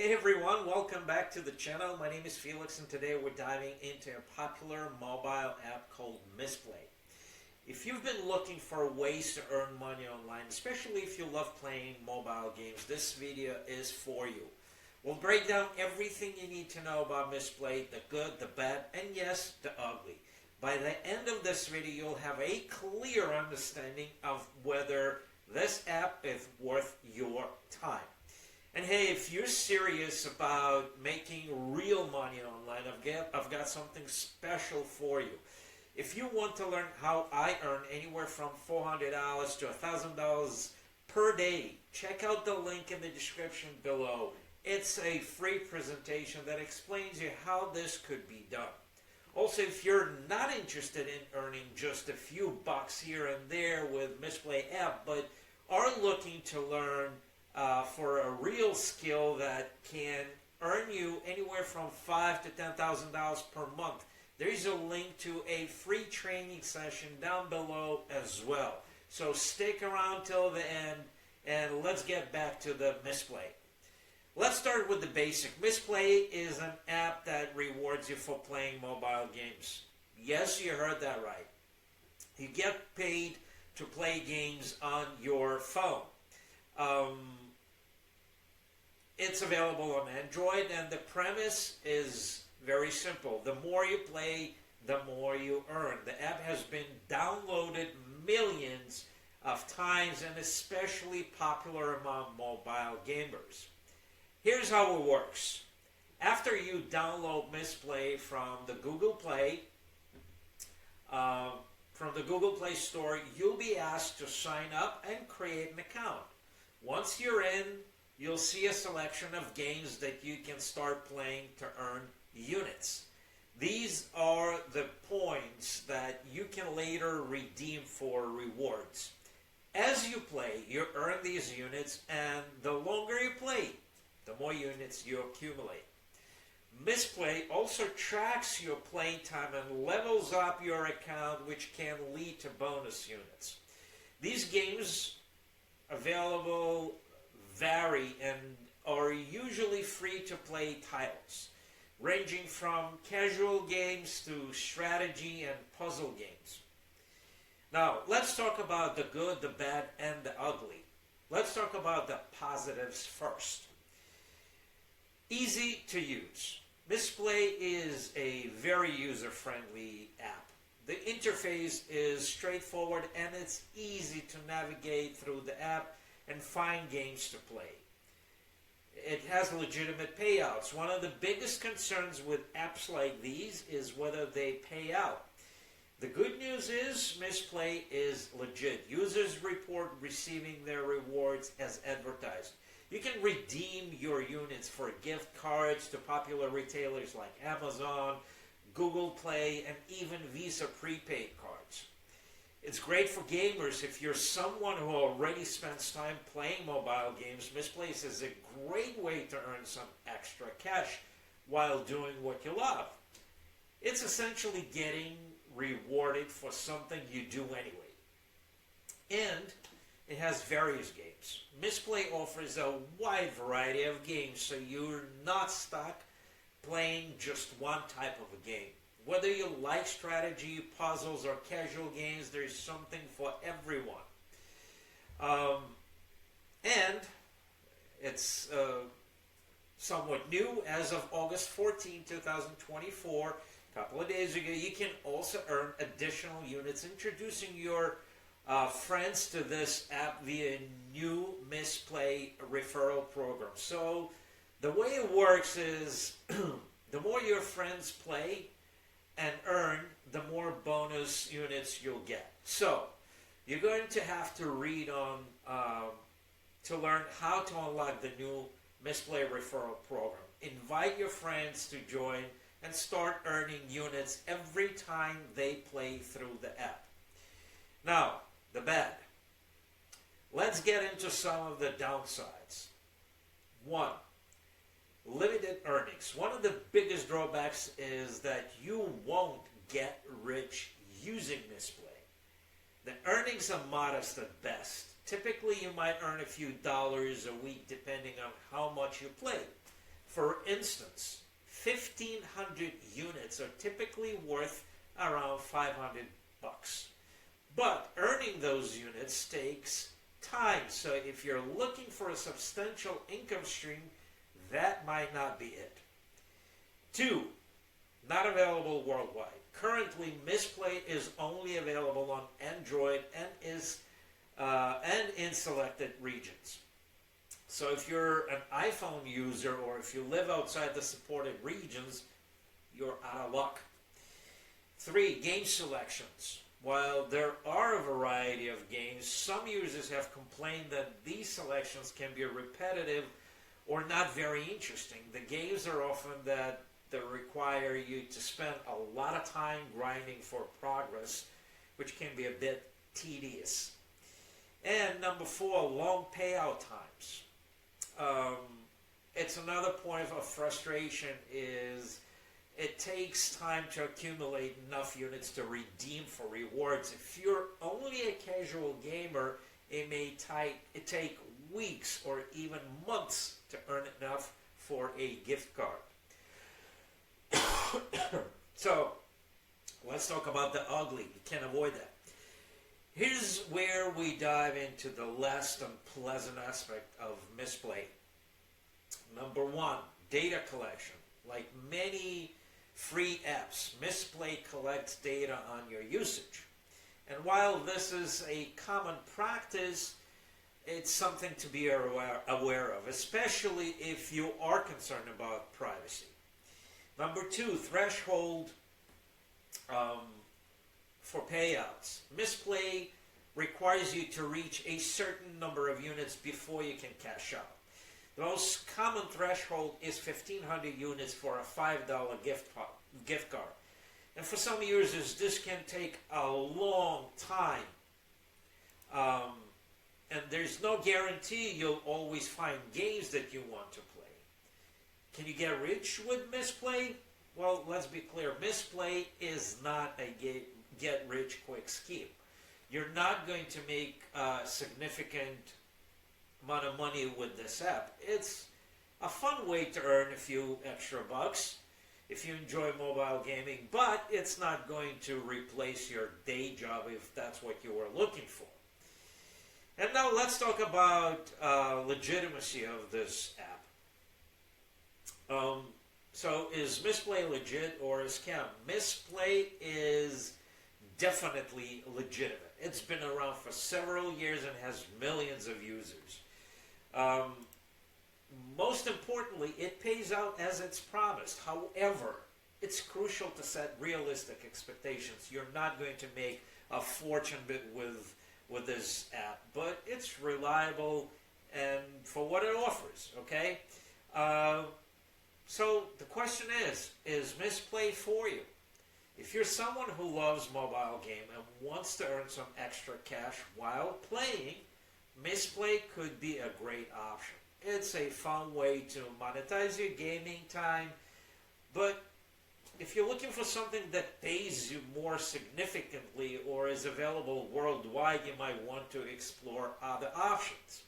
Hey everyone, welcome back to the channel. My name is Felix and today we're diving into a popular mobile app called Mistplay. If you've been looking for ways to earn money online, especially if you love playing mobile games, this video is for you. We'll break down everything you need to know about Mistplay, the good, the bad, and yes, the ugly. By the end of this video, you'll have a clear understanding of whether this app is worth your time. And hey, if you're serious about making real money online, I've got something special for you. If you want to learn how I earn anywhere from $400 to $1,000 per day, check out the link in the description below. It's a free presentation that explains you how this could be done. Also, if you're not interested in earning just a few bucks here and there with Mistplay app, but are looking to learn for a real skill that can earn you anywhere from $5,000 to $10,000 per month, there's a link to a free training session down below as well. So stick around till the end and let's get back to the Mistplay. Let's start with the basic. Mistplay is an app that rewards you for playing mobile games. Yes, you heard that right. You get paid to play games on your phone. It's available on Android, and the premise is very simple. The more you play, the more you earn. The app has been downloaded millions of times and especially popular among mobile gamers. Here's how it works. After you download Mistplay from the Google Play, Store, you'll be asked to sign up and create an account. Once you're in, you'll see a selection of games that you can start playing to earn units. These are the points that you can later redeem for rewards. As you play, you earn these units, and the longer you play, the more units you accumulate. Mistplay also tracks your playing time and levels up your account, which can lead to bonus units. These games available vary and are usually free-to-play titles, ranging from casual games to strategy and puzzle games. Now, let's talk about the good, the bad, and the ugly. Let's talk about the positives first. Easy to use. Mistplay is a very user-friendly app. The interface is straightforward and it's easy to navigate through the app and find games to play. It has legitimate payouts. One of the biggest concerns with apps like these is whether they pay out. The good news is Mistplay is legit. Users report receiving their rewards as advertised. You can redeem your units for gift cards to popular retailers like Amazon, Google Play, and even Visa prepaid cards. It's great for gamers. If you're someone who already spends time playing mobile games, Mistplay is a great way to earn some extra cash while doing what you love. It's essentially getting rewarded for something you do anyway. And it has various games. Mistplay offers a wide variety of games, so you're not stuck playing just one type of a game. Whether you like strategy, puzzles, or casual games, there's something for everyone. And it's somewhat new. As of August 14, 2024, a couple of days ago, you can also earn additional units, introducing your friends to this app via a new Mistplay referral program. So the way it works is the more your friends play and earn, the more bonus units you'll get. So you're going to have to read on to learn how to unlock the new Mistplay referral program. Invite your friends to join and start earning units every time they play through the app. Now, the bad. Let's get into some of the downsides. 1. Limited earnings. One of the biggest drawbacks is that you won't get rich using Mistplay. The earnings are modest at best. Typically, you might earn a few dollars a week depending on how much you play. For instance, 1,500 units are typically worth around 500 bucks. But earning those units takes time. So if you're looking for a substantial income stream, that might not be it. 2, not available worldwide. Currently, Mistplay is only available on Android and in selected regions. So if you're an iPhone user or if you live outside the supported regions, you're out of luck. 3, game selections. While there are a variety of games, some users have complained that these selections can be repetitive or not very interesting. The games are often that require you to spend a lot of time grinding for progress, which can be a bit tedious. And number 4, long payout times. It's another point of frustration is it takes time to accumulate enough units to redeem for rewards. If you're only a casual gamer, it may take weeks or even months to earn enough for a gift card. So, let's talk about the ugly. You can't avoid that. Here's where we dive into the less unpleasant aspect of Mistplay. Number 1, data collection. Like many free apps, Mistplay collects data on your usage. And while this is a common practice, it's something to be aware of, especially if you are concerned about privacy. Number 2, threshold for payouts. Mistplay requires you to reach a certain number of units before you can cash out. The most common threshold is 1,500 units for a $5 gift card. And for some users, this can take a long time. And there's no guarantee you'll always find games that you want to play. Can you get rich with Mistplay? Well, let's be clear. Mistplay is not a get-rich-quick scheme. You're not going to make a significant amount of money with this app. It's a fun way to earn a few extra bucks if you enjoy mobile gaming, but it's not going to replace your day job if that's what you were looking for. And now let's talk about legitimacy of this app. So is Mistplay legit or a scam? Mistplay is definitely legitimate. It's been around for several years and has millions of users. Most importantly, it pays out as it's promised. However, it's crucial to set realistic expectations. You're not going to make a fortune with this app, but it's reliable and for what it offers, okay? So the question is Mistplay for you? If you're someone who loves mobile game and wants to earn some extra cash while playing, Mistplay could be a great option. It's a fun way to monetize your gaming time, but if you're looking for something that pays you more significantly or is available worldwide, you might want to explore other options.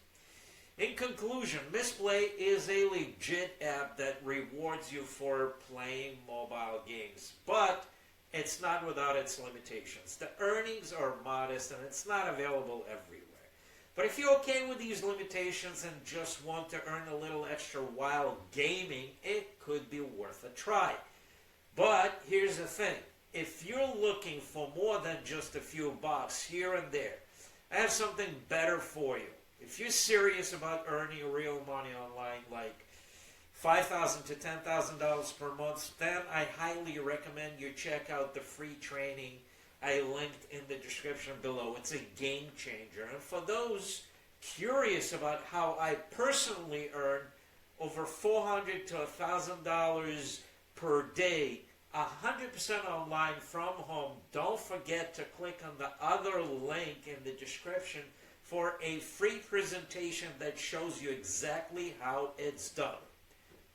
In conclusion, Mistplay is a legit app that rewards you for playing mobile games, but it's not without its limitations. The earnings are modest and it's not available everywhere. But if you're okay with these limitations and just want to earn a little extra while gaming, it could be worth a try. But here's the thing. If you're looking for more than just a few bucks here and there, I have something better for you. If you're serious about earning real money online, like $5,000 to $10,000 per month, then I highly recommend you check out the free training I linked in the description below. It's a game changer. And for those curious about how I personally earn over $400 to $1,000 per day, 100% online from home, don't forget to click on the other link in the description for a free presentation that shows you exactly how it's done.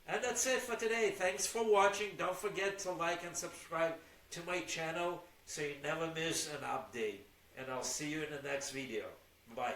And that's it for today. Thanks for watching. Don't forget to like and subscribe to my channel so you never miss an update. And I'll see you in the next video. Bye.